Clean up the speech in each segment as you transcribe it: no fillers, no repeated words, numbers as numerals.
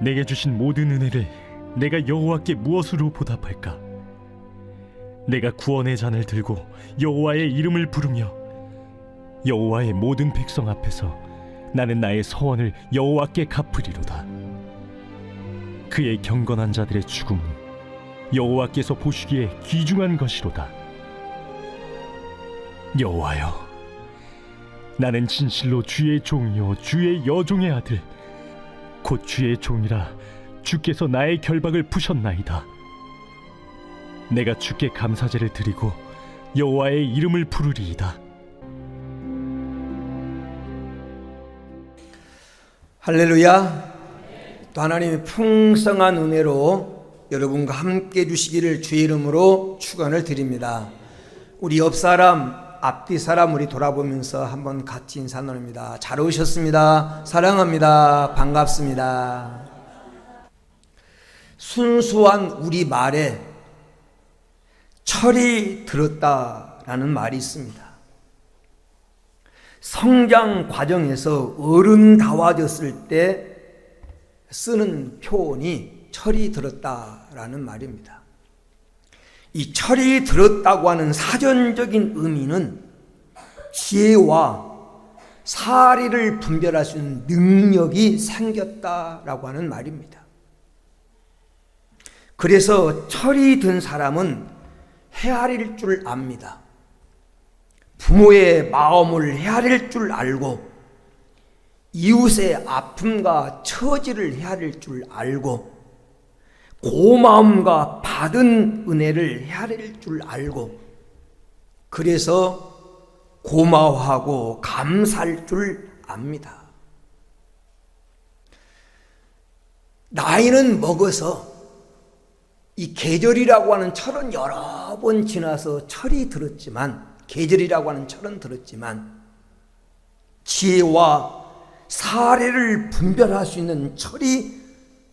내게 주신 모든 은혜를 내가 여호와께 무엇으로 보답할까? 내가 구원의 잔을 들고 여호와의 이름을 부르며 여호와의 모든 백성 앞에서 나는 나의 서원을 여호와께 갚으리로다. 그의 경건한 자들의 죽음은 여호와께서 보시기에 귀중한 것이로다. 여호와여, 나는 진실로 주의 종이요 주의 여종의 아들 곧 주의 종이라 주께서 나의 결박을 푸셨나이다. 내가 주께 감사제를 드리고 여호와의 이름을 부르리이다. 할렐루야. 또 하나님의 풍성한 은혜로 여러분과 함께 해주시기를 주의 이름으로 축원을 드립니다. 우리 옆 사람, 앞뒤 사람 우리 돌아보면서 한번 같이 인사 나눕니다. 잘 오셨습니다. 사랑합니다. 반갑습니다. 순수한 우리 말에 철이 들었다라는 말이 있습니다. 성장 과정에서 어른다워졌을 때 쓰는 표현이 철이 들었다라는 말입니다. 이 철이 들었다고 하는 사전적인 의미는 지혜와 사리를 분별할 수 있는 능력이 생겼다라고 하는 말입니다. 그래서 철이 든 사람은 헤아릴 줄 압니다. 부모의 마음을 헤아릴 줄 알고 이웃의 아픔과 처지를 헤아릴 줄 알고 고마움과 받은 은혜를 헤아릴 줄 알고 그래서 고마워하고 감사할 줄 압니다. 나이는 먹어서 이 계절이라고 하는 철은 여러 번 지나서 철이 들었지만 계절이라고 하는 철은 들었지만 지혜와 사례를 분별할 수 있는 철이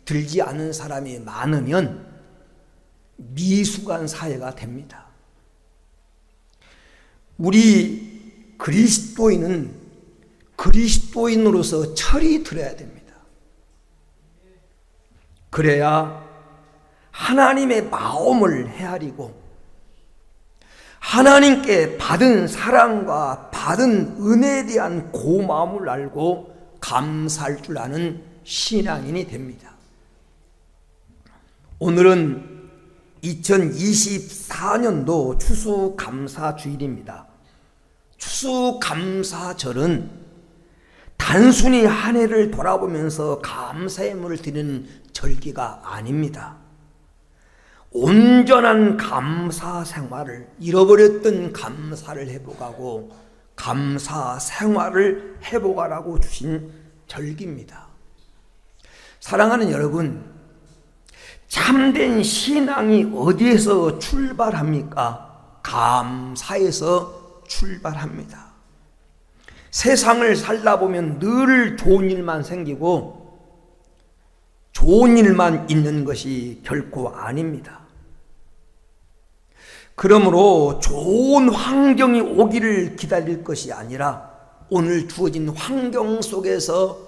들지 않은 사람이 많으면 미숙한 사회가 됩니다. 우리 그리스도인은 그리스도인으로서 철이 들어야 됩니다. 그래야 하나님의 마음을 헤아리고 하나님께 받은 사랑과 받은 은혜에 대한 고마움을 알고 감사할 줄 아는 신앙인이 됩니다. 오늘은 2024년도 추수감사주일입니다. 추수감사절은 단순히 한 해를 돌아보면서 감사의 물을 드리는 절기가 아닙니다. 온전한 감사 생활을, 잃어버렸던 감사를 회복하고 감사 생활을 회복하라고 주신 절기입니다. 사랑하는 여러분, 참된 신앙이 어디에서 출발합니까? 감사에서 출발합니다. 세상을 살다 보면 늘 좋은 일만 생기고 좋은 일만 있는 것이 결코 아닙니다. 그러므로 좋은 환경이 오기를 기다릴 것이 아니라 오늘 주어진 환경 속에서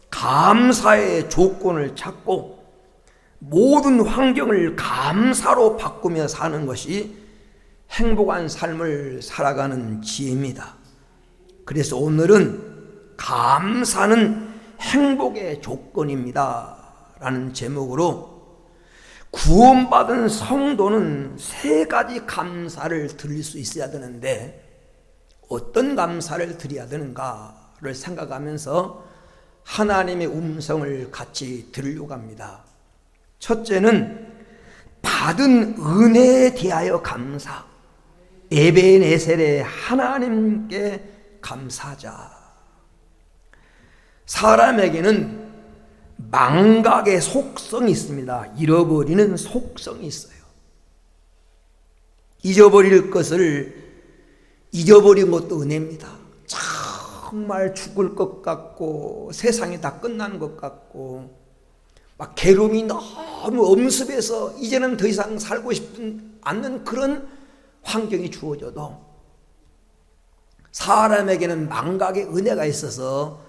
감사의 조건을 찾고 모든 환경을 감사로 바꾸며 사는 것이 행복한 삶을 살아가는 지혜입니다. 그래서 오늘은 감사는 행복의 조건입니다 라는 제목으로 구원받은 성도는 세 가지 감사를 드릴 수 있어야 되는데 어떤 감사를 드려야 되는가를 생각하면서 하나님의 음성을 같이 들으려고 합니다. 첫째는 받은 은혜에 대하여 감사, 에베네셀의 하나님께 감사하자. 사람에게는 망각의 속성이 있습니다. 잃어버리는 속성이 있어요. 잊어버릴 것을 잊어버린 것도 은혜입니다. 정말 죽을 것 같고 세상이 다 끝나는 것 같고 막 괴로움이 너무 엄습해서 이제는 더 이상 살고 싶지 않는 그런 환경이 주어져도 사람에게는 망각의 은혜가 있어서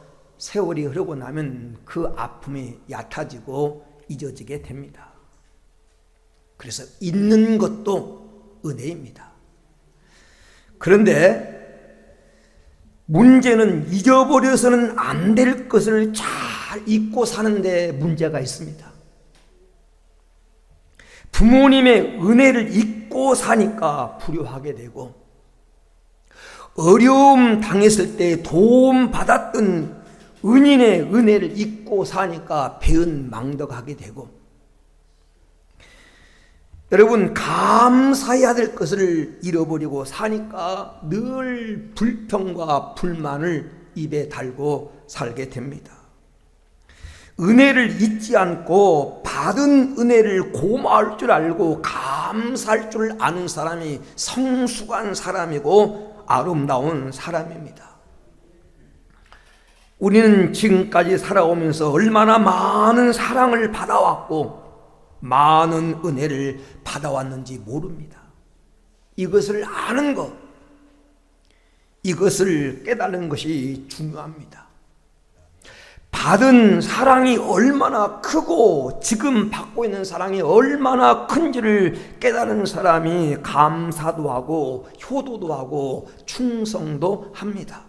세월이 흐르고 나면 그 아픔이 얕아지고 잊어지게 됩니다. 그래서 잊는 것도 은혜입니다. 그런데 문제는 잊어버려서는 안 될 것을 잘 잊고 사는데 문제가 있습니다. 부모님의 은혜를 잊고 사니까 불효하게 되고, 어려움 당했을 때 도움 받았던 은인의 은혜를 잊고 사니까 배은망덕하게 되고, 여러분 감사해야 될 것을 잃어버리고 사니까 늘 불평과 불만을 입에 달고 살게 됩니다. 은혜를 잊지 않고 받은 은혜를 고마울 줄 알고 감사할 줄 아는 사람이 성숙한 사람이고 아름다운 사람입니다. 우리는 지금까지 살아오면서 얼마나 많은 사랑을 받아왔고 많은 은혜를 받아왔는지 모릅니다. 이것을 아는 것, 이것을 깨달는 것이 중요합니다. 받은 사랑이 얼마나 크고 지금 받고 있는 사랑이 얼마나 큰지를 깨달은 사람이 감사도 하고 효도도 하고 충성도 합니다.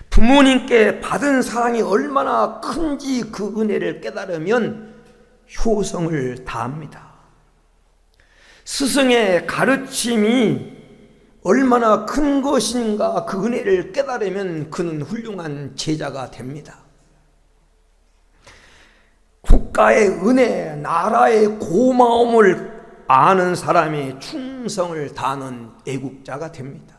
부모님께 받은 사랑이 얼마나 큰지 그 은혜를 깨달으면 효성을 다합니다. 스승의 가르침이 얼마나 큰 것인가 그 은혜를 깨달으면 그는 훌륭한 제자가 됩니다. 국가의 은혜, 나라의 고마움을 아는 사람이 충성을 다하는 애국자가 됩니다.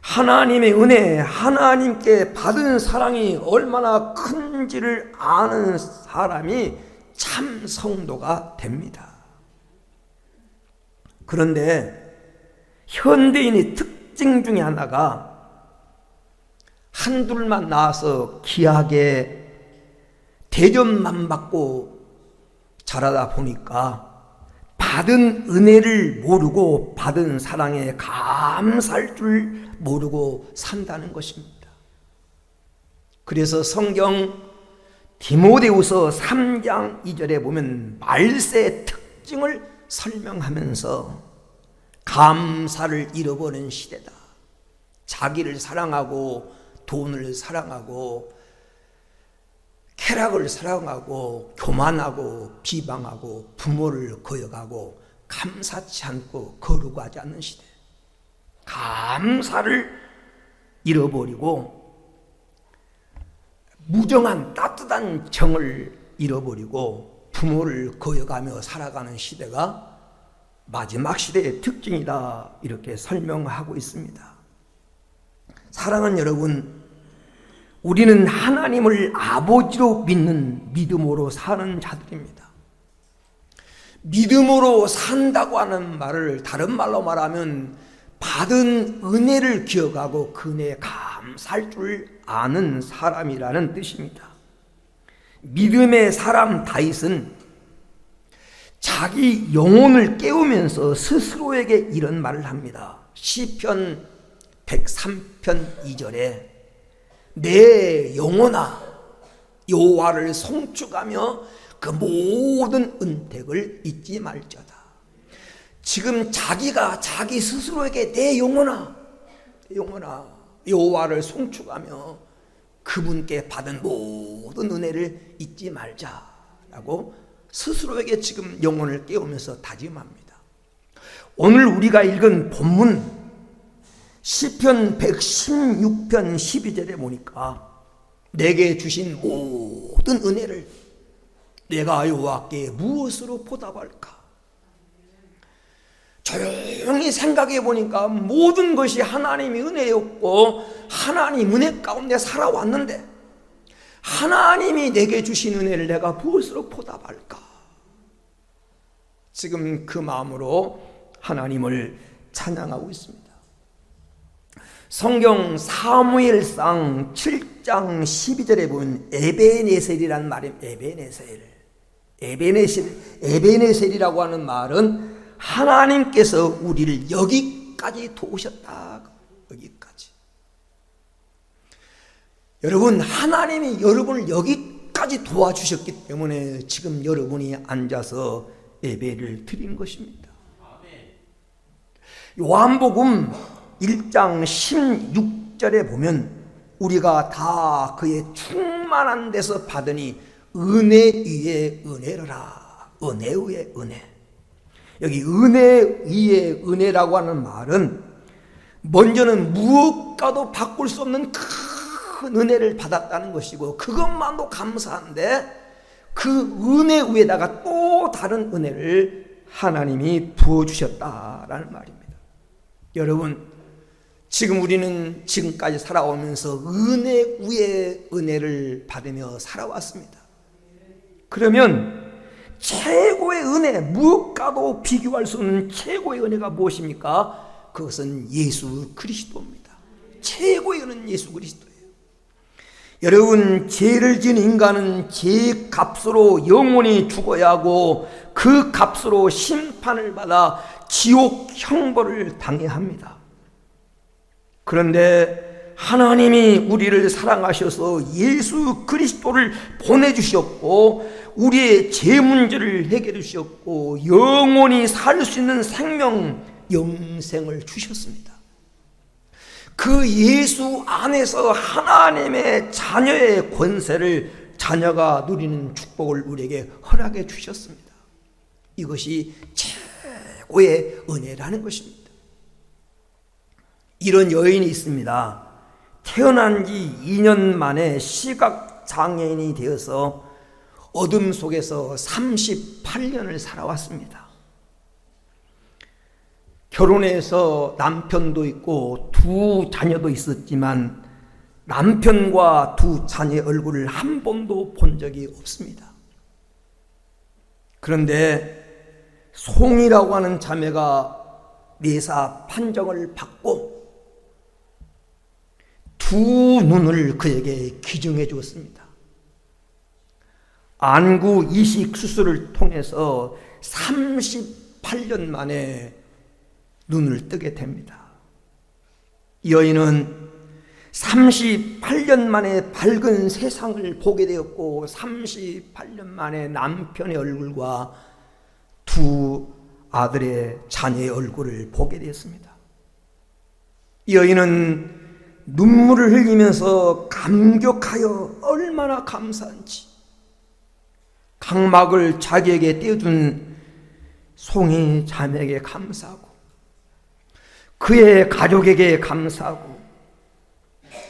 하나님의 은혜, 하나님께 받은 사랑이 얼마나 큰지를 아는 사람이 참 성도가 됩니다. 그런데 현대인의 특징 중에 하나가 한둘만 나와서 귀하게 대접만 받고 자라다 보니까 받은 은혜를 모르고 받은 사랑에 감사할 줄 모르고 산다는 것입니다. 그래서 성경 디모데후서 3장 2절에 보면 말세의 특징을 설명하면서 감사를 잃어버린 시대다. 자기를 사랑하고 돈을 사랑하고 쾌락을 사랑하고 교만하고 비방하고 부모를 거역하고 감사치 않고 거룩하지 않는 시대. 감사를 잃어버리고 무정한 따뜻한 정을 잃어버리고 부모를 거역하며 살아가는 시대가 마지막 시대의 특징이다, 이렇게 설명하고 있습니다. 사랑하는 여러분, 우리는 하나님을 아버지로 믿는 믿음으로 사는 자들입니다. 믿음으로 산다고 하는 말을 다른 말로 말하면 받은 은혜를 기억하고 그 은혜에 감사할 줄 아는 사람이라는 뜻입니다. 믿음의 사람 다윗은 자기 영혼을 깨우면서 스스로에게 이런 말을 합니다. 시편 103편 2절에 내 영혼아 여호와를 송축하며 그 모든 은택을 잊지 말자다. 지금 자기가 자기 스스로에게 내 영혼아 여호와를 송축하며 그분께 받은 모든 은혜를 잊지 말자라고 스스로에게 지금 영혼을 깨우면서 다짐합니다. 오늘 우리가 읽은 본문 시편 116편 12절에 보니까 내게 주신 모든 은혜를 내가 여호와께 무엇으로 보답할까? 조용히 생각해 보니까 모든 것이 하나님의 은혜였고 하나님 은혜 가운데 살아왔는데 하나님이 내게 주신 은혜를 내가 무엇으로 보답할까? 지금 그 마음으로 하나님을 찬양하고 있습니다. 성경 사무엘상 7장 12절에 보면 에베네셀이란 말이 에베네셀이라고 하는 말은 하나님께서 우리를 여기까지 도우셨다. 여기까지. 여러분, 하나님이 여러분을 여기까지 도와주셨기 때문에 지금 여러분이 앉아서 예배를 드린 것입니다. 요한복음 1장 16절에 보면 우리가 다 그의 충만한 데서 받으니 은혜 위에 은혜라. 은혜 위에 은혜. 여기 은혜 위에 은혜라고 하는 말은 먼저는 무엇과도 바꿀 수 없는 큰 은혜를 받았다는 것이고, 그것만도 감사한데 그 은혜 위에다가 또 다른 은혜를 하나님이 부어주셨다라는 말입니다. 여러분, 지금 우리는 지금까지 살아오면서 은혜 위에 은혜를 받으며 살아왔습니다. 그러면 최고의 은혜, 무엇과도 비교할 수 없는 최고의 은혜가 무엇입니까? 그것은 예수 그리스도입니다. 최고의 은혜는 예수 그리스도예요. 여러분, 죄를 지은 인간은 죄 값으로 영원히 죽어야 하고 그 값으로 심판을 받아 지옥 형벌을 당해야 합니다. 그런데 하나님이 우리를 사랑하셔서 예수 그리스도를 보내주셨고 우리의 죄 문제를 해결해 주셨고 영원히 살 수 있는 생명, 영생을 주셨습니다. 그 예수 안에서 하나님의 자녀의 권세를, 자녀가 누리는 축복을 우리에게 허락해 주셨습니다. 이것이 최고의 은혜라는 것입니다. 이런 여인이 있습니다. 태어난 지 2년 만에 시각장애인이 되어서 어둠 속에서 38년을 살아왔습니다. 결혼해서 남편도 있고 두 자녀도 있었지만 남편과 두 자녀의 얼굴을 한 번도 본 적이 없습니다. 그런데 송이라고 하는 자매가 내사 판정을 받고 두 눈을 그에게 기증해 주었습니다. 안구 이식 수술을 통해서 38년 만에 눈을 뜨게 됩니다. 이 여인은 38년 만에 밝은 세상을 보게 되었고 38년 만에 남편의 얼굴과 두 아들의 자녀의 얼굴을 보게 되었습니다. 이 여인은 눈물을 흘리면서 감격하여 얼마나 감사한지, 각막을 자기에게 떼어준 송이 자매에게 감사하고 그의 가족에게 감사하고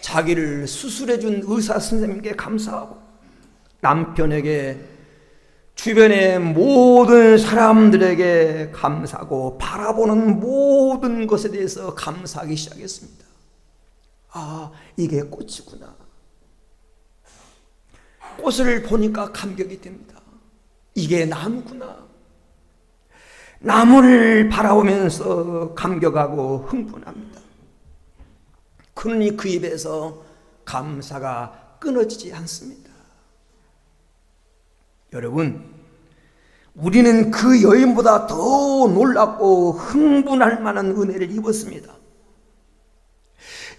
자기를 수술해준 의사 선생님께 감사하고 남편에게, 주변의 모든 사람들에게 감사하고 바라보는 모든 것에 대해서 감사하기 시작했습니다. 아, 이게 꽃이구나. 꽃을 보니까 감격이 됩니다. 이게 나무구나. 나무를 바라보면서 감격하고 흥분합니다. 그러니 그 입에서 감사가 끊어지지 않습니다. 여러분, 우리는 그 여인보다 더 놀랍고 흥분할 만한 은혜를 입었습니다.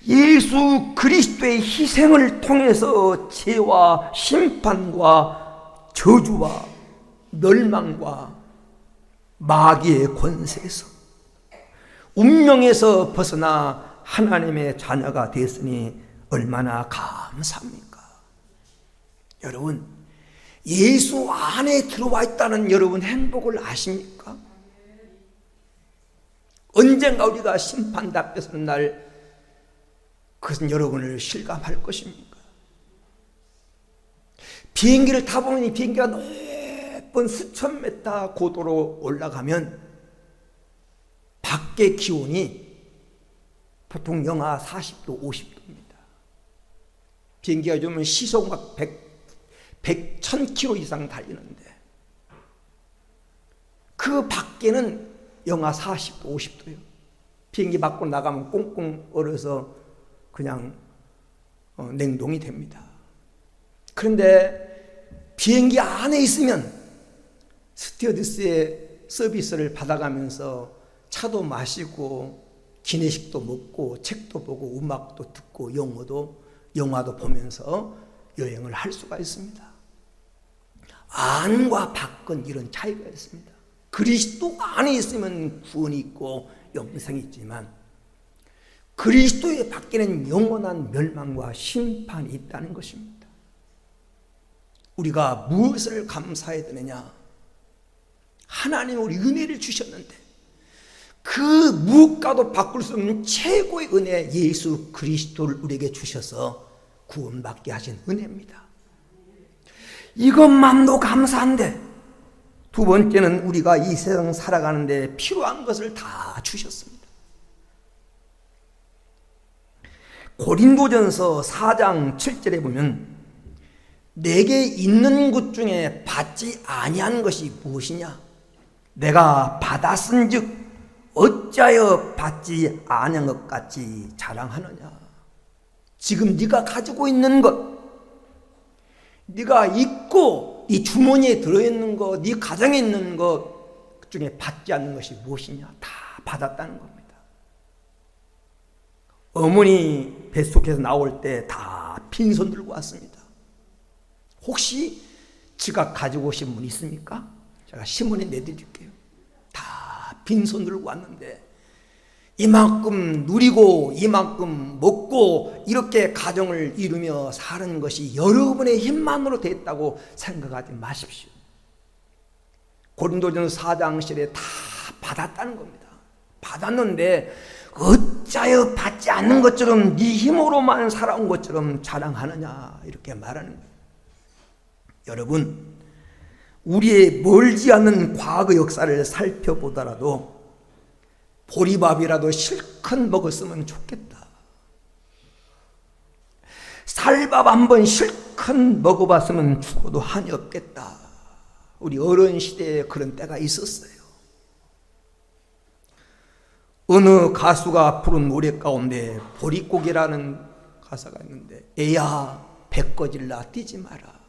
예수 그리스도의 희생을 통해서 죄와 심판과 저주와 멸망과 마귀의 권세에서, 운명에서 벗어나 하나님의 자녀가 됐으니 얼마나 감사합니까? 여러분, 예수 안에 들어와 있다는 여러분 행복을 아십니까? 언젠가 우리가 심판 앞에 서는 날, 그것은 여러분을 실감할 것입니까? 비행기를 타보면 이 비행기가 높은 수천 메타 고도로 올라가면 밖의 기온이 보통 영하 40도, 50도입니다. 비행기가 좀 시속 막 1000km 이상 달리는데 그 밖에는 영하 40도, 50도예요. 비행기 밖으로 나가면 꽁꽁 얼어서 그냥 냉동이 됩니다. 그런데 비행기 안에 있으면 스튜어디스의 서비스를 받아가면서 차도 마시고 기내식도 먹고 책도 보고 음악도 듣고 영어도 영화도 보면서 여행을 할 수가 있습니다. 안과 밖은 이런 차이가 있습니다. 그리스도 안에 있으면 구원이 있고 영생이 있지만 그리스도의 밖에는 영원한 멸망과 심판이 있다는 것입니다. 우리가 무엇을 감사해야 되느냐? 하나님이 우리 은혜를 주셨는데 그 무엇과도 바꿀 수 없는 최고의 은혜 예수 그리스도를 우리에게 주셔서 구원받게 하신 은혜입니다. 이것만도 감사한데 두 번째는 우리가 이 세상 살아가는데 필요한 것을 다 주셨습니다. 고린도전서 4장 7절에 보면 내게 있는 것 중에 받지 아니한 것이 무엇이냐? 내가 받았은즉 어찌하여 받지 아니한 것 같이 자랑하느냐? 지금 네가 가지고 있는 것, 네가 있고 네 주머니에 들어있는 것, 네 가정에 있는 것 중에 받지 않는 것이 무엇이냐? 다 받았다는 겁니다. 어머니 뱃속에서 나올 때 다 빈손 들고 왔습니다. 혹시 지갑 가지고 오신 분 있습니까? 제가 신문에 내드릴게요. 다 빈손 들고 왔는데 이만큼 누리고 이만큼 먹고 이렇게 가정을 이루며 사는 것이 여러분의 힘만으로 됐다고 생각하지 마십시오. 고린도전서 4장 7에 다 받았다는 겁니다. 받았는데 어찌하여 받지 않는 것처럼 네 힘으로만 살아온 것처럼 자랑하느냐 이렇게 말하는 거예요. 여러분, 우리의 멀지 않은 과거 역사를 살펴보더라도 보리밥이라도 실컷 먹었으면 좋겠다. 쌀밥 한번 실컷 먹어봤으면 죽어도 한이 없겠다. 우리 어른 시대에 그런 때가 있었어요. 어느 가수가 부른 노래 가운데 보릿고개라는 가사가 있는데 애야 배 꺼질라 뛰지 마라.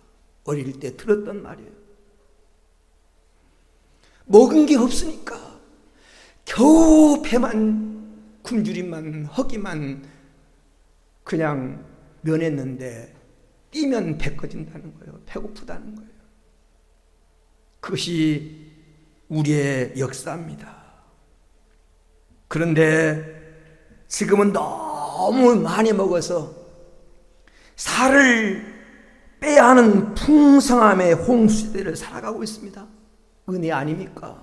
어릴 때 들었던 말이에요. 먹은 게 없으니까 겨우 배만 굶주림만 허기만 그냥 면했는데 뛰면 배 꺼진다는 거예요. 배고프다는 거예요. 그것이 우리의 역사입니다. 그런데 지금은 너무 많이 먹어서 살을 빼야 하는 풍성함의 홍수시대를 살아가고 있습니다. 은혜 아닙니까?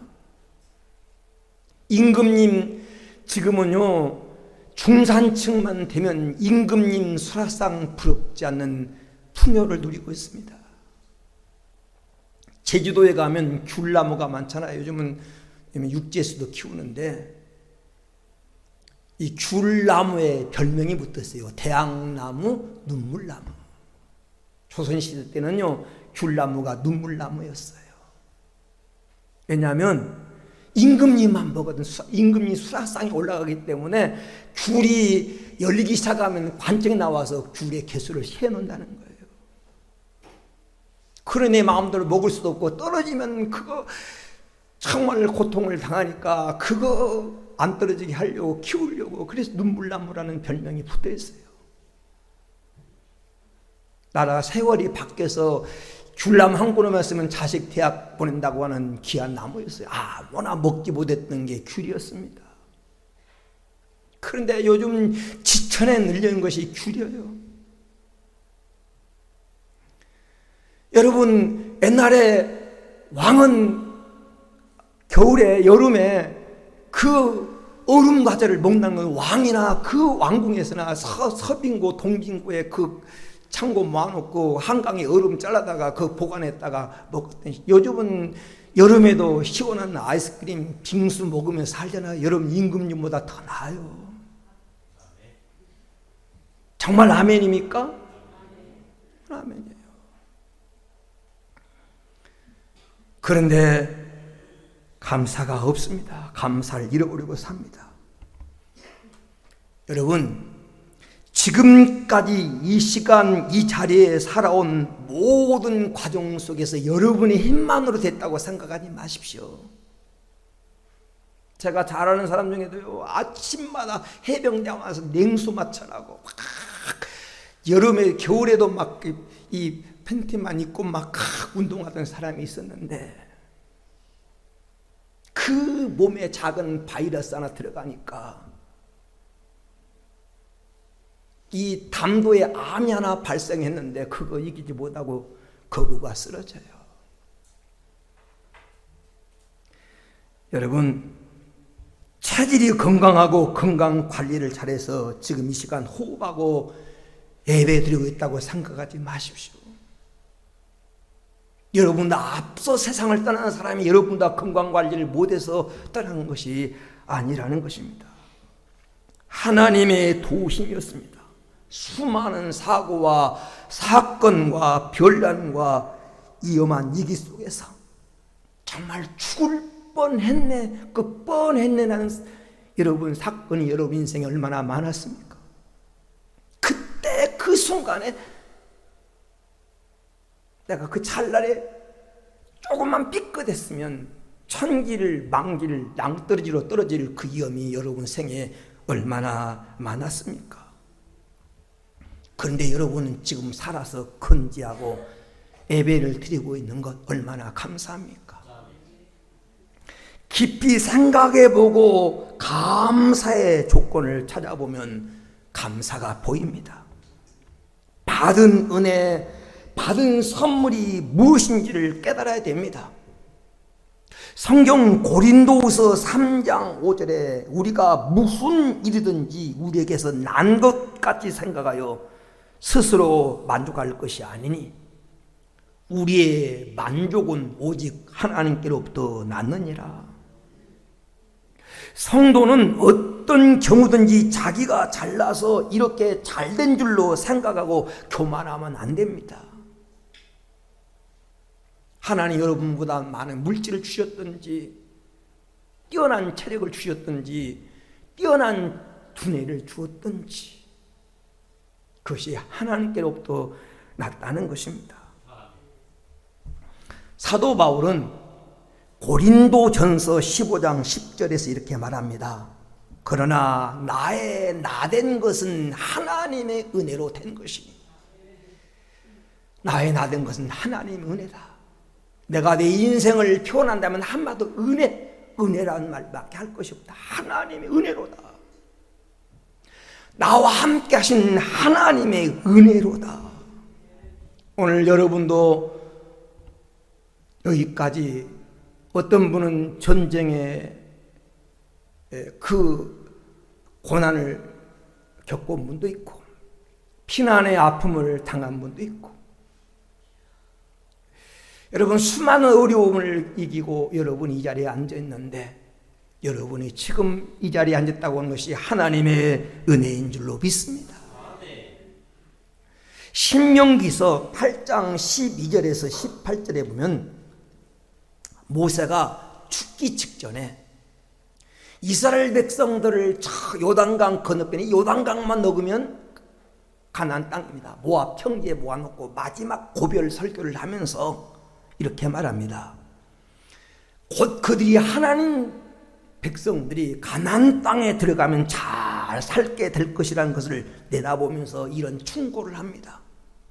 임금님 지금은요 중산층만 되면 임금님 수라상 부럽지 않는 풍요를 누리고 있습니다. 제주도에 가면 귤나무가 많잖아요. 요즘은 육지에서도 키우는데 이 귤나무에 별명이 붙었어요. 대왕나무, 눈물나무. 조선시대 때는요 귤나무가 눈물나무였어요. 왜냐하면 임금님만 먹거든. 임금님 수라상이 올라가기 때문에 귤이 열리기 시작하면 관청이 나와서 귤의 개수를 세놓는다는 거예요. 그러니 마음대로 먹을 수도 없고 떨어지면 그거 정말 고통을 당하니까 그거 안 떨어지게 하려고 키우려고 그래서 눈물나무라는 별명이 붙어 있어요. 나라 세월이 바뀌어서 귤나무 한 그루만 쓰면 자식 대학 보낸다고 하는 귀한 나무였어요. 아무나 먹지 못했던 게 귤이었습니다. 그런데 요즘 지천에 늘려는 것이 귤이에요. 여러분 옛날에 왕은 겨울에 여름에 그 얼음 과자를 먹는 건 왕이나 그 왕궁에서나 서빙고 동진고에 그 창고 모아놓고 한강에 얼음 잘라다가 그 보관했다가 먹었더니 요즘은 여름에도 시원한 아이스크림 빙수 먹으면서 살잖아요. 여러분 임금님보다 더 나아요. 정말 아멘입니까? 아멘이에요. 그런데 감사가 없습니다. 감사를 잃어버리고 삽니다. 여러분 지금까지 이 시간 이 자리에 살아온 모든 과정 속에서 여러분의 힘만으로 됐다고 생각하지 마십시오. 제가 잘 아는 사람 중에도요 아침마다 해병대 와서 냉수 마찰하고 여름에 겨울에도 막 이 팬티만 입고 막 운동하던 사람이 있었는데 그 몸에 작은 바이러스 하나 들어가니까 이 담도에 암이 하나 발생했는데 그거 이기지 못하고 거구가 쓰러져요. 여러분, 체질이 건강하고 건강 관리를 잘해서 지금 이 시간 호흡하고 예배드리고 있다고 생각하지 마십시오. 여러분보다 앞서 세상을 떠나는 사람이 여러분보다 건강관리를 못해서 떠나는 것이 아니라는 것입니다. 하나님의 도우심이었습니다. 수많은 사고와 사건과 변란과 위험한 위기 속에서 정말 죽을 뻔했네, 그 뻔했네 라는 여러분 사건이 여러분 인생에 얼마나 많았습니까? 그때 그 순간에 내가 그 찰나에 조금만 삐끗했으면 천기를 망기를 낭떠러지로 떨어질 그 위험이 여러분 생에 얼마나 많았습니까? 그런데 여러분은 지금 살아서 건지하고 예배를 드리고 있는 것 얼마나 감사합니까? 깊이 생각해보고 감사의 조건을 찾아보면 감사가 보입니다. 받은 은혜, 받은 선물이 무엇인지를 깨달아야 됩니다. 성경 고린도후서 3장 5절에 우리가 무슨 일이든지 우리에게서 난 것 같이 생각하여 스스로 만족할 것이 아니니 우리의 만족은 오직 하나님께로부터 났느니라. 성도는 어떤 경우든지 자기가 잘나서 이렇게 잘된 줄로 생각하고 교만하면 안 됩니다. 하나님 여러분보다 많은 물질을 주셨든지 뛰어난 체력을 주셨든지 뛰어난 두뇌를 주었든지 그것이 하나님께로부터 났다는 것입니다. 사도 바울은 고린도전서 15장 10절에서 이렇게 말합니다. 그러나 나의 나된 것은 하나님의 은혜로 된 것이니 나의 나된 것은 하나님의 은혜다. 내가 내 인생을 표현한다면 한마디로 은혜라는 말밖에 할 것이 없다. 하나님의 은혜로다. 나와 함께 하신 하나님의 은혜로다. 오늘 여러분도 여기까지 어떤 분은 전쟁의 그 고난을 겪은 분도 있고 피난의 아픔을 당한 분도 있고 여러분 수많은 어려움을 이기고 여러분이 이 자리에 앉아 있는데 여러분이 지금 이 자리에 앉았다고 하는 것이 하나님의 은혜인 줄로 믿습니다. 신명기서 8장 12절에서 18절에 보면 모세가 죽기 직전에 이스라엘 백성들을 요단강 건너편에 요단강만 넘으면 가나안 땅입니다. 모압 평지에 모아놓고 마지막 고별 설교를 하면서 이렇게 말합니다. 곧 그들이 하나님 백성들이 가나안 땅에 들어가면 잘 살게 될 것이라는 것을 내다보면서 이런 충고를 합니다.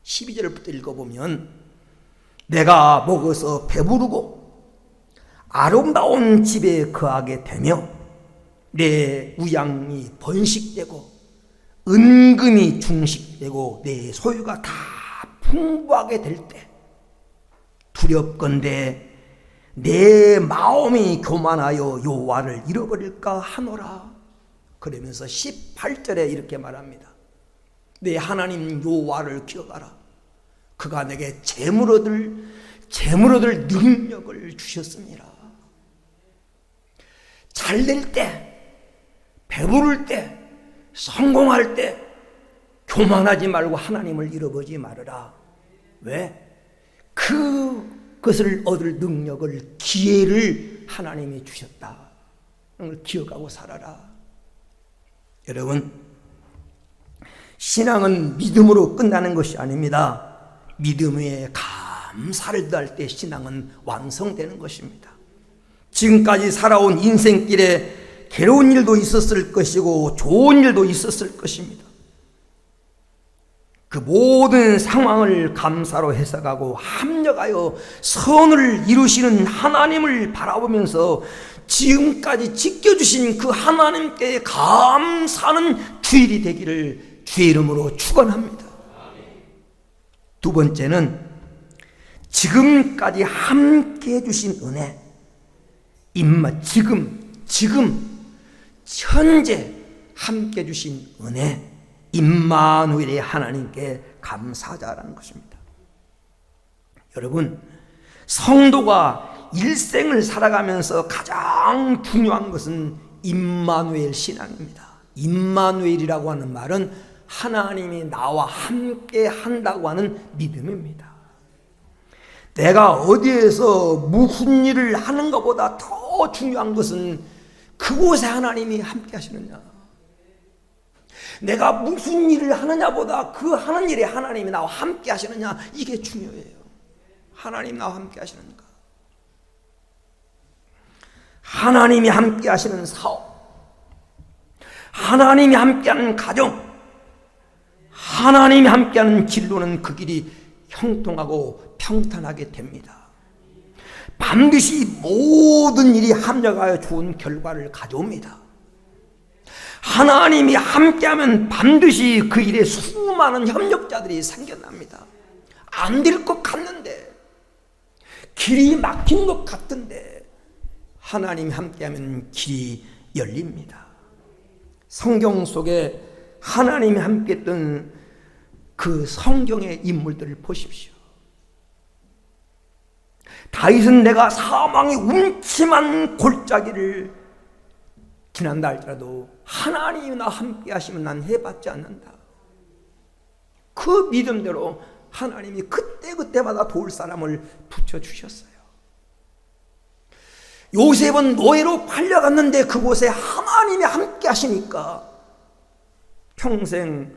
12절부터 읽어보면 내가 먹어서 배부르고 아름다운 집에 거하게 되며 내 우양이 번식되고 은금이 중식되고 내 소유가 다 풍부하게 될 때 두렵건대 내 마음이 교만하여 여호와를 잃어버릴까 하노라. 그러면서 18절에 이렇게 말합니다. 내 하나님 여호와를 기억하라. 그가 내게 재물 얻을 능력을 주셨습니다. 잘 될 때, 배부를 때, 성공할 때 교만하지 말고 하나님을 잃어버리지 말아라. 왜? 그것을 얻을 능력을, 기회를 하나님이 주셨다. 그걸 기억하고 살아라. 여러분, 신앙은 믿음으로 끝나는 것이 아닙니다. 믿음 위에 감사를 더할 때 신앙은 완성되는 것입니다. 지금까지 살아온 인생길에 괴로운 일도 있었을 것이고 좋은 일도 있었을 것입니다. 그 모든 상황을 감사로 해석하고 합력하여 선을 이루시는 하나님을 바라보면서 지금까지 지켜주신 그 하나님께 감사하는 주일이 되기를 주의 이름으로 축원합니다. 두 번째는 지금까지 함께 해주신 은혜, 지금 현재 함께 해주신 은혜, 임마누엘의 하나님께 감사하자라는 것입니다. 여러분, 성도가 일생을 살아가면서 가장 중요한 것은 임마누엘 신앙입니다. 임마누엘이라고 하는 말은 하나님이 나와 함께 한다고 하는 믿음입니다. 내가 어디에서 무슨 일을 하는 것보다 더 중요한 것은 그곳에 하나님이 함께 하시느냐, 내가 무슨 일을 하느냐보다 그 하는 일에 하나님이 나와 함께 하시느냐, 이게 중요해요. 하나님 나와 함께 하시는가, 하나님이 함께 하시는 사업, 하나님이 함께하는 가정, 하나님이 함께하는 길로는 그 길이 형통하고 평탄하게 됩니다. 반드시 모든 일이 합력하여 좋은 결과를 가져옵니다. 하나님이 함께하면 반드시 그 일에 수많은 협력자들이 생겨납니다. 안 될 것 같는데, 길이 막힌 것 같은데 하나님이 함께하면 길이 열립니다. 성경 속에 하나님이 함께했던 그 성경의 인물들을 보십시오. 다윗은 내가 사망의 음침한 골짜기를 지난다 할지라도 하나님이 나와 함께 하시면 난 해봤지 않는다. 그 믿음대로 하나님이 그때그때마다 도울 사람을 붙여주셨어요. 요셉은 노예로 팔려갔는데 그곳에 하나님이 함께 하시니까 평생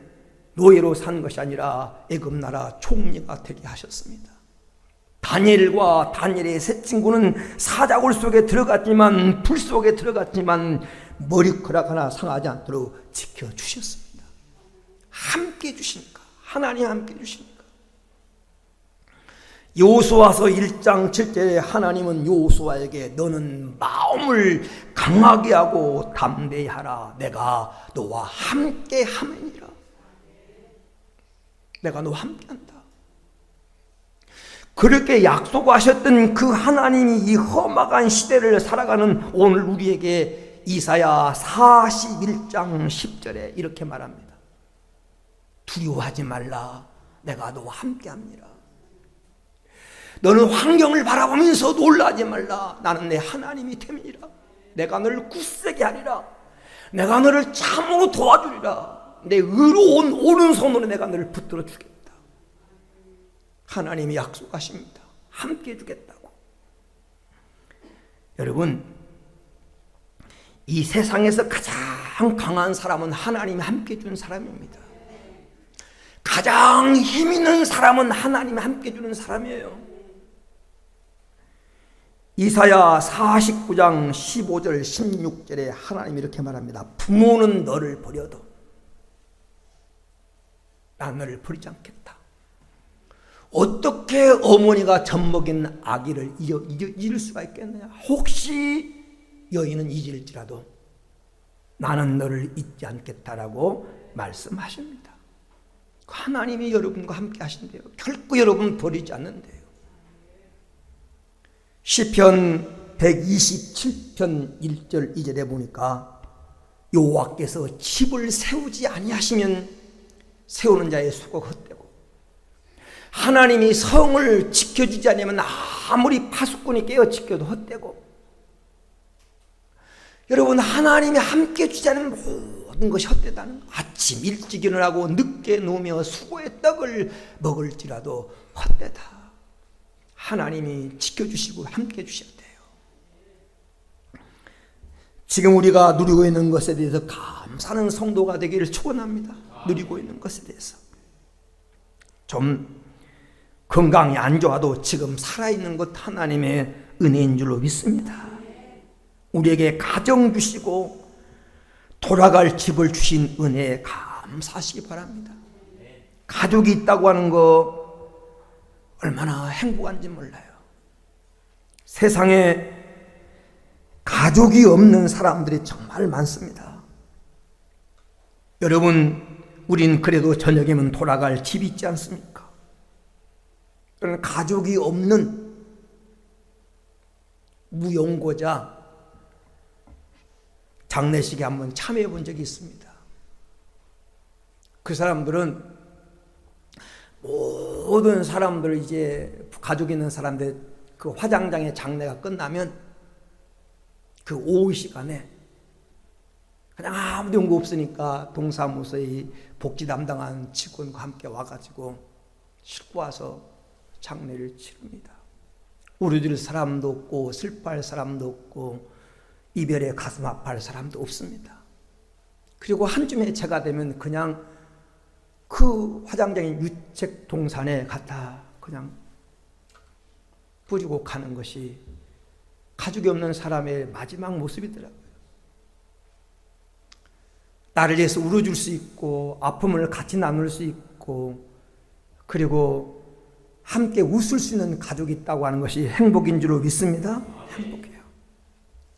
노예로 산 것이 아니라 애굽 나라 총리가 되게 하셨습니다. 다니엘과 다니엘의 세 친구는 사자굴 속에 들어갔지만, 불 속에 들어갔지만 머리카락 하나 상하지 않도록 지켜주셨습니다. 함께 해주시니까, 하나님 함께 해주시니까. 여호수아서 1장 7절에 하나님은 여호수아에게 너는 마음을 강하게 하고 담대히 하라. 내가 너와 함께 함이니라. 내가 너와 함께 한다. 그렇게 약속하셨던 그 하나님이 이 험악한 시대를 살아가는 오늘 우리에게 이사야 41장 10절에 이렇게 말합니다. 두려워하지 말라. 내가 너와 함께합니다. 너는 환경을 바라보면서 놀라지 말라. 나는 내 하나님이 됨이니라. 내가 너를 굳세게 하리라. 내가 너를 참으로 도와주리라. 내 의로운 오른손으로 내가 너를 붙들어 주겠다. 하나님이 약속하십니다. 함께 해주겠다고. 여러분, 이 세상에서 가장 강한 사람은 하나님이 함께 해주는 사람입니다. 가장 힘 있는 사람은 하나님이 함께 해주는 사람이에요. 이사야 49장 15절 16절에 하나님이 이렇게 말합니다. 부모는 너를 버려도 난 너를 버리지 않겠다. 어떻게 어머니가 젖먹인 아기를 잊을 수가 있겠느냐. 혹시 여인은 잊을지라도 나는 너를 잊지 않겠다라고 말씀하십니다. 하나님이 여러분과 함께 하신대요. 결코 여러분 버리지 않는데요. 시편 127편 1절 2절에 보니까 여호와께서 집을 세우지 아니하시면 세우는 자의 수고가 헛되고, 하나님이 성을 지켜주지 않으면 아무리 파수꾼이 깨어 지켜도 헛되고, 여러분, 하나님이 함께 해주지 않으면 모든 것이 헛되다는 거. 아침 일찍 일어나고 늦게 누우며 수고의 떡을 먹을지라도 헛되다. 하나님이 지켜주시고 함께 해주셔야 돼요. 지금 우리가 누리고 있는 것에 대해서 감사하는 성도가 되기를 축원합니다. 누리고 있는 것에 대해서. 좀 건강이 안 좋아도 지금 살아있는 것 하나님의 은혜인 줄로 믿습니다. 우리에게 가정 주시고 돌아갈 집을 주신 은혜에 감사하시기 바랍니다. 가족이 있다고 하는 거 얼마나 행복한지 몰라요. 세상에 가족이 없는 사람들이 정말 많습니다. 여러분, 우린 그래도 저녁이면 돌아갈 집 있지 않습니까? 그런 가족이 없는 무용고자 장례식에 한번 참여해 본 적이 있습니다. 그 사람들은 모든 사람들, 이제 가족 있는 사람들 그 화장장의 장례가 끝나면 그 오후 시간에 그냥 아무도 연구 없으니까 동사무소의 복지 담당한 직원과 함께 와가지고 싣고 와서 장례를 치릅니다. 울어줄 사람도 없고 슬퍼할 사람도 없고 이별에 가슴 아파할 사람도 없습니다. 그리고 한쯤에 제가 되면 그냥 그 화장장인 유책 동산에 갖다 그냥 뿌리고 가는 것이 가족이 없는 사람의 마지막 모습이더라고요. 나를 위해서 울어줄 수 있고 아픔을 같이 나눌 수 있고 그리고 함께 웃을 수 있는 가족이 있다고 하는 것이 행복인 줄로 믿습니다. 행복해요.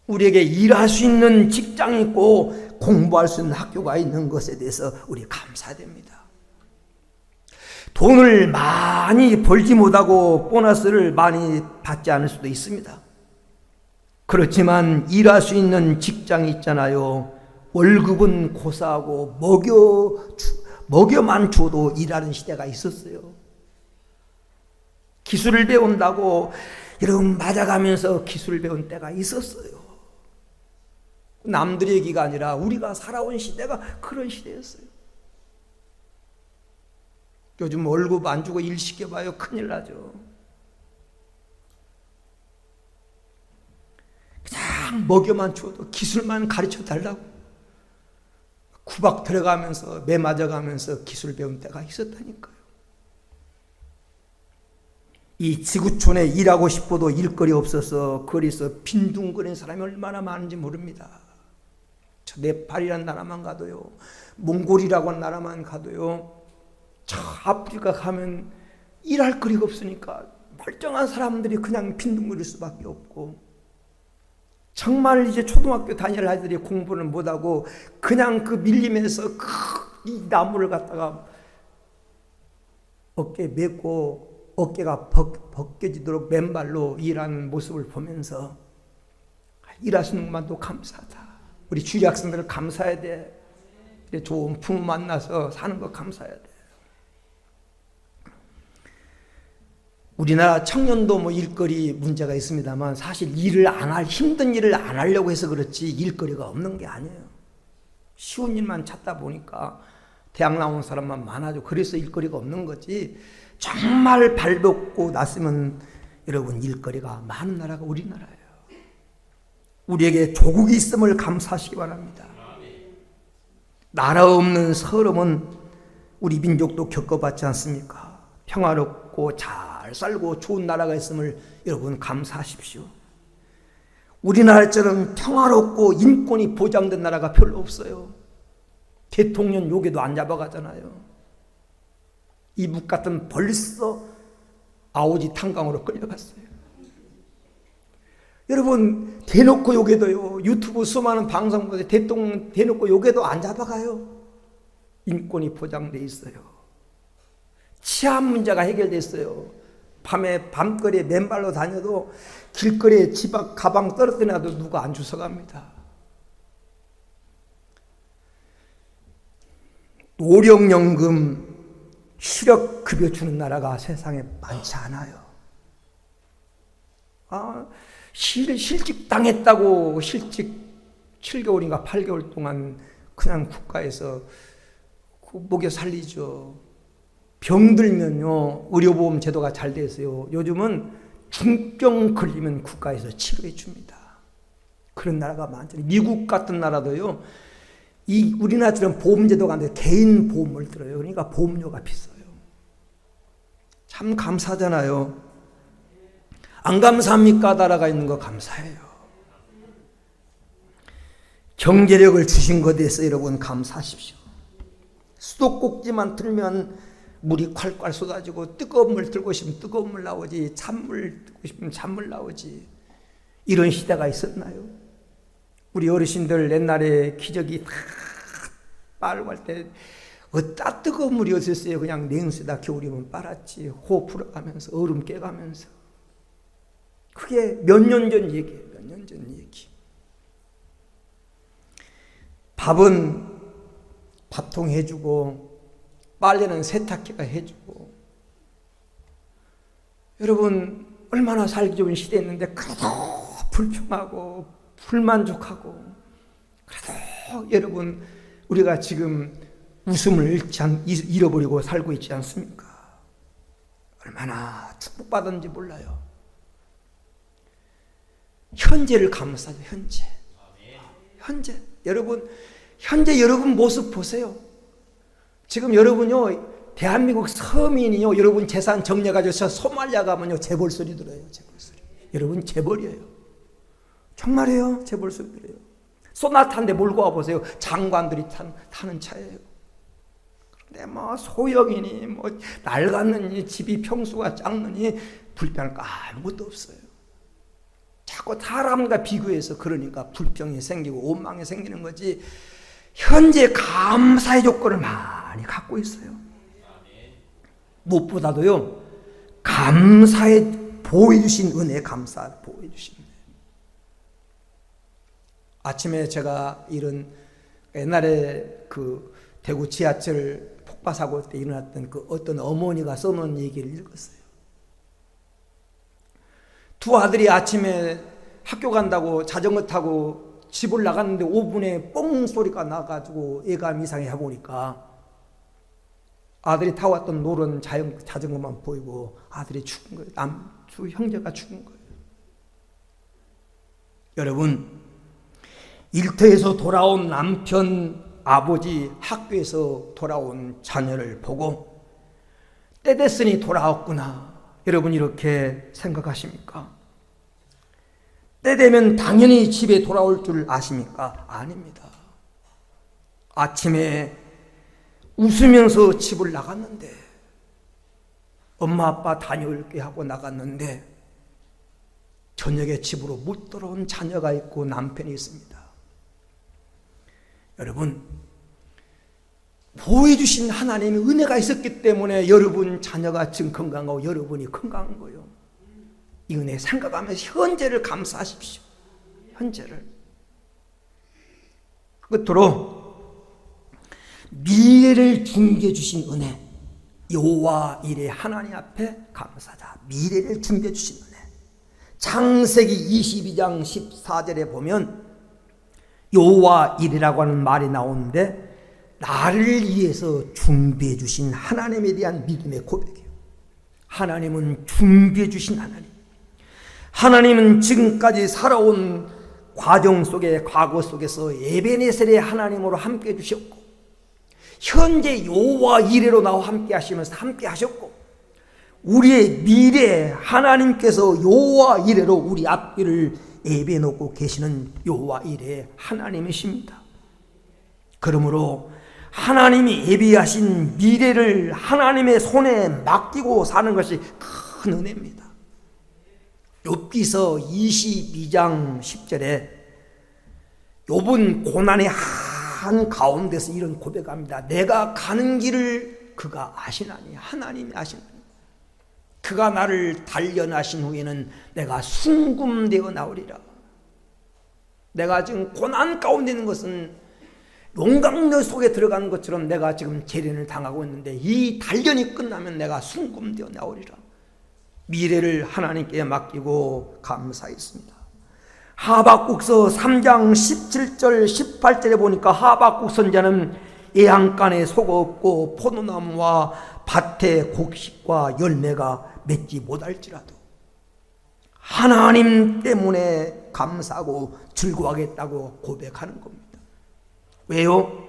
우리에게 일할 수 있는 직장이 있고 공부할 수 있는 학교가 있는 것에 대해서 우리 감사됩니다. 돈을 많이 벌지 못하고 보너스를 많이 받지 않을 수도 있습니다. 그렇지만 일할 수 있는 직장이 있잖아요. 월급은 고사하고 먹여만 줘도 일하는 시대가 있었어요. 기술을 배운다고 여러분 맞아가면서 기술을 배운 때가 있었어요. 남들의 얘기가 아니라 우리가 살아온 시대가 그런 시대였어요. 요즘 월급 안 주고 일 시켜봐요. 큰일 나죠. 그냥 먹여만 줘도 기술만 가르쳐 달라고 구박 들어가면서 매 맞아가면서 기술 배운 때가 있었다니까요. 이 지구촌에 일하고 싶어도 일거리 없어서 거리에서 빈둥거리는 사람이 얼마나 많은지 모릅니다. 저 네팔이라는 나라만 가도요, 몽골이라고 하는 나라만 가도요, 저 아프리카 가면 일할 거리가 없으니까 멀쩡한 사람들이 그냥 빈둥거릴 수밖에 없고, 정말 이제 초등학교 다닐 아이들이 공부를 못하고 그냥 그 밀림에서 이 나무를 갖다가 어깨에 메고 어깨가 벗겨지도록 맨발로 일하는 모습을 보면서 일하시는 것만도 감사하다. 우리 주일 학생들은 감사해야 돼. 좋은 부모 만나서 사는 거 감사해야 돼. 우리나라 청년도 뭐 일거리 문제가 있습니다만 사실 힘든 일을 안 하려고 해서 그렇지 일거리가 없는 게 아니에요. 쉬운 일만 찾다 보니까 대학 나온 사람만 많아져. 그래서 일거리가 없는 거지. 정말 발벗고 났으면 여러분 일거리가 많은 나라가 우리나라예요. 우리에게 조국이 있음을 감사하시기 바랍니다. 나라 없는 서름은 우리 민족도 겪어봤지 않습니까? 평화롭고 잘 살고 좋은 나라가 있음을 여러분 감사하십시오. 우리나라처럼 평화롭고 인권이 보장된 나라가 별로 없어요. 대통령 요괴도 안 잡아가잖아요. 이북 같은 벌써 아오지 탄광으로 끌려갔어요. 여러분 대놓고 요괴도요, 유튜브 수많은 방송보다 대통령 대놓고 요괴도 안 잡아가요. 인권이 보장돼 있어요. 치안 문제가 해결됐어요. 밤에 밤거리에 맨발로 다녀도 길거리에 집 앞 가방 떨어뜨려놔도 누가 안 주워갑니다. 노령연금 실업급여 주는 나라가 세상에 많지 않아요. 실직 당했다고 실직 7개월인가 8개월 동안 그냥 국가에서 먹여 살리죠. 병들면요, 의료보험 제도가 잘 돼서요, 요즘은 중병 걸리면 국가에서 치료해 줍니다. 그런 나라가 많잖아요. 미국 같은 나라도요, 우리나라처럼 보험제도가 안 돼 개인 보험을 들어요. 그러니까 보험료가 비싸요. 참 감사하잖아요. 안 감사합니까? 나라가 있는 거 감사해요. 경제력을 주신 것에 대해서 여러분 감사하십시오. 수도꼭지만 틀면 물이 콸콸 쏟아지고 뜨거운 물 들고 싶으면 뜨거운 물 나오지, 찬물 들고 싶으면 찬물 나오지. 이런 시대가 있었나요? 우리 어르신들 옛날에 기저귀 다 빨고 할 때 어따 뜨거운 물이 없었어요. 그냥 냉수에다 겨울이면 빨았지. 호 불어가면서 얼음 깨가면서. 그게 몇 년 전 얘기예요. 몇 년 전 얘기. 밥은 밥통 해주고 빨래는 세탁기가 해주고. 여러분 얼마나 살기 좋은 시대였는데 그래도 불평하고 불만족하고, 그래도 여러분 우리가 지금 웃음을 잃어버리고 살고 있지 않습니까? 얼마나 축복받았는지 몰라요. 현재를 감사하죠. 현재 여러분, 현재 여러분 모습 보세요. 지금 여러분요, 대한민국 서민이요, 여러분 재산 정리해가지고 소말리아 가면요 재벌 소리 들어요. 재벌 소리. 여러분 재벌이에요. 정말이에요. 재벌 소리 들어요. 소나타 한 대 몰고 와보세요. 장관들이 타는 차예요. 그런데 뭐 소형이니 뭐 낡았느니 집이 평수가 작느니 불편할 거 아무것도 없어요. 자꾸 사람과 비교해서 그러니까 불평이 생기고 원망이 생기는 거지. 현재 감사의 조건을 많이 갖고 있어요. 무엇보다도요, 감사에 보여주신 은혜, 감사 보여주신 은혜. 아침에 제가 이런 옛날에 그 대구 지하철 폭파사고 때 일어났던 그 어떤 어머니가 써놓은 얘기를 읽었어요. 두 아들이 아침에 학교 간다고 자전거 타고 집을 나갔는데 5분에 뽕 소리가 나가지고 예감 이상해 해보니까 아들이 타고 왔던 노란 자전거만 보이고 아들이 죽은 거예요. 두 형제가 죽은 거예요. 여러분, 일터에서 돌아온 남편, 아버지, 학교에서 돌아온 자녀를 보고 때 됐으니 돌아왔구나. 여러분 이렇게 생각하십니까? 때 되면 당연히 집에 돌아올 줄 아십니까? 아닙니다. 아침에 웃으면서 집을 나갔는데, 엄마 아빠 다녀올게 하고 나갔는데 저녁에 집으로 못 돌아온 자녀가 있고 남편이 있습니다. 여러분, 보여주신 하나님의 은혜가 있었기 때문에 여러분 자녀가 지금 건강하고 여러분이 건강한 거예요. 이 은혜 생각하면서 현재를 감사하십시오. 현재를. 끝으로 미래를 준비해 주신 은혜, 여호와 이레 하나님 앞에 감사하자. 미래를 준비해 주신 은혜. 창세기 22장 14절에 보면 여호와 이레라고 하는 말이 나오는데, 나를 위해서 준비해 주신 하나님에 대한 믿음의 고백이에요. 하나님은 준비해 주신 하나님. 하나님은 지금까지 살아온 과정 속에, 과거 속에서 에베네셀의 하나님으로 함께 해주셨고, 현재 여호와 이레로 나와 함께 하시면서 함께 하셨고, 우리의 미래에 하나님께서 여호와 이레로 우리 앞길을 예배해놓고 계시는 여호와 이레의 하나님이십니다. 그러므로 하나님이 예비하신 미래를 하나님의 손에 맡기고 사는 것이 큰 은혜입니다. 욥기서 22장 10절에 욥은 고난의 한 가운데서 이런 고백합니다. 내가 가는 길을 그가 아시나니, 하나님이 아시나니, 그가 나를 단련하신 후에는 내가 순금되어 나오리라. 내가 지금 고난 가운데 있는 것은 용광로 속에 들어가는 것처럼 내가 지금 재련을 당하고 있는데, 이 단련이 끝나면 내가 순금되어 나오리라. 미래를 하나님께 맡기고 감사했습니다. 하박국서 3장 17절 18절에 보니까 하박국 선자는 예양간에 소가 없고 포도나무와 밭에 곡식과 열매가 맺지 못할지라도 하나님 때문에 감사하고 즐거워하겠다고 고백하는 겁니다. 왜요?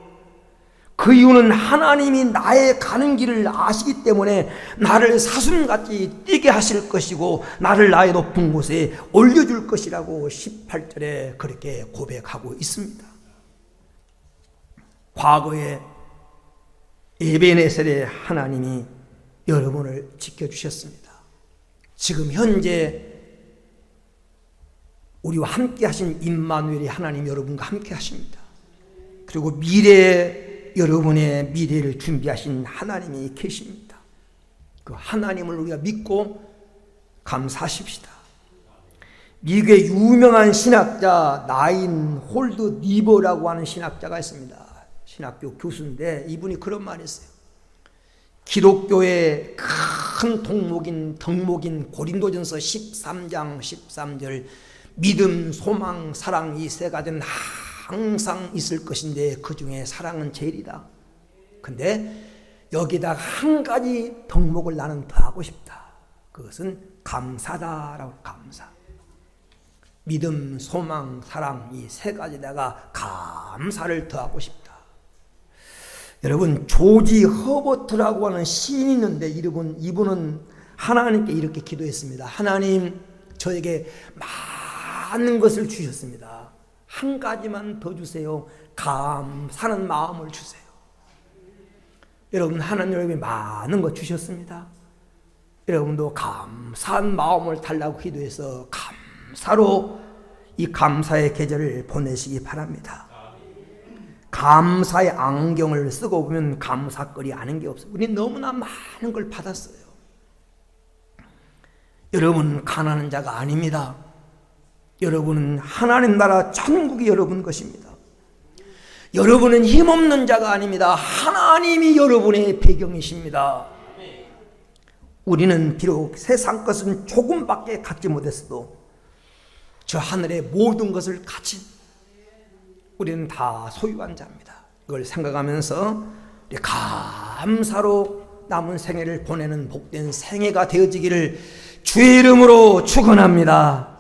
그 이유는 하나님이 나의 가는 길을 아시기 때문에 나를 사슴같이 뛰게 하실 것이고 나를 나의 높은 곳에 올려줄 것이라고 18절에 그렇게 고백하고 있습니다. 과거에 에베네셀의 하나님이 여러분을 지켜주셨습니다. 지금 현재 우리와 함께 하신 임마누엘이 하나님 여러분과 함께 하십니다. 그리고 미래에 여러분의 미래를 준비하신 하나님이 계십니다. 그 하나님을 우리가 믿고 감사하십시다. 미국의 유명한 신학자 나인 홀드 니버라고 하는 신학자가 있습니다. 신학교 교수인데 이분이 그런 말을 했어요. 기독교의 큰 덕목인 고린도전서 13장 13절 믿음, 소망, 사랑 이 세 가지는 항상 있을 것인데 그 중에 사랑은 제일이다. 근데 여기다가 한 가지 덕목을 나는 더하고 싶다. 그것은 감사다라고. 감사. 믿음, 소망, 사랑 이 세 가지다가 감사를 더하고 싶다. 여러분 조지 허버트라고 하는 시인이 있는데 이분은 하나님께 이렇게 기도했습니다. 하나님 저에게 많은 것을 주셨습니다. 한 가지만 더 주세요. 감사하는 마음을 주세요. 여러분 하나님 여러분이 많은 것 주셨습니다. 여러분도 감사한 마음을 달라고 기도해서 감사로 이 감사의 계절을 보내시기 바랍니다. 감사의 안경을 쓰고 보면 감사거리 아는 게 없어요. 우리 너무나 많은 걸 받았어요. 여러분 가난한 자가 아닙니다. 여러분은 하나님 나라 천국이 여러분 것입니다. 여러분은 힘없는 자가 아닙니다. 하나님이 여러분의 배경이십니다. 우리는 비록 세상 것은 조금밖에 갖지 못했어도 저 하늘의 모든 것을 가진 우리는 다 소유한 자입니다. 그걸 생각하면서 우리 감사로 남은 생애를 보내는 복된 생애가 되어지기를 주의 이름으로 축원합니다.